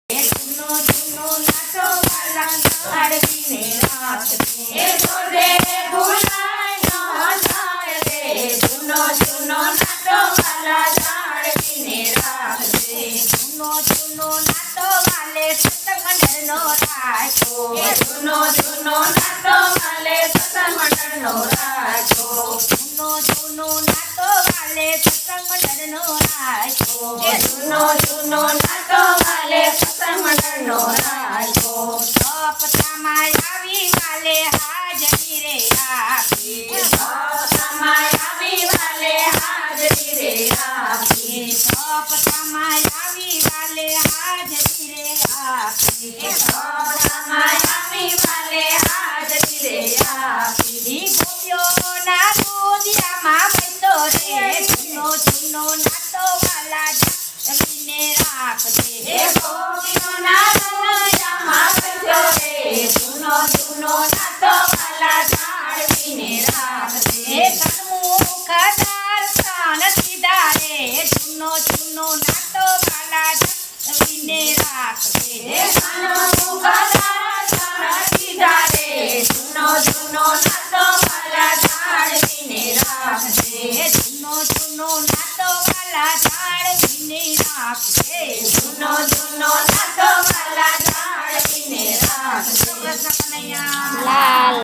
જૂનો જૂનો નાતો વાલા જાળવીને રાખજે જોજે ભૂલાય ન જાય રે જૂનો જૂનો નાતો વાલા જાળવીને રાખજે જૂનો જૂનો નાતો વાલે સત્સંગનો રાખો જૂનો જૂનો નાતો વાલે સત્સંગનો રાખો જૂનો જૂનો નાતો વાલે સત્સંગનો રાખો જૂનો જૂનો નાતો વાલે સત્સંગનો રાખો સપ્તાહમાં આવી વાલે હાજરી રે આપી સપ્તાહમાં આવી વાલે હાજરી રે આપી સપ્તાહમાં આવી વાલે હાજરી રે આપી સપ્તાહમાં આવી વાલે હાજરી રે આપી ગોપીઓના દુધિયામાં બેસો રે જૂનો જૂનો નાતો વાલા જાળવીને રાખજે ગોપીઓના દુધિયામાં બેસો રે જૂનો જૂનો નાતો વાલા જાળવીને રાખજે સન્મુખ દર્શન સીધા રે જૂનો જૂનો નાતો વાલા જાળવીને રાખજે સન્મુખ દર્શન સીધા રે જૂનો જૂનો નાતો વાલા જાળવીને રાખજે જૂનો જૂનો નાતો વાલા જાળવીને રાખજે જૂનો જૂનો નાતો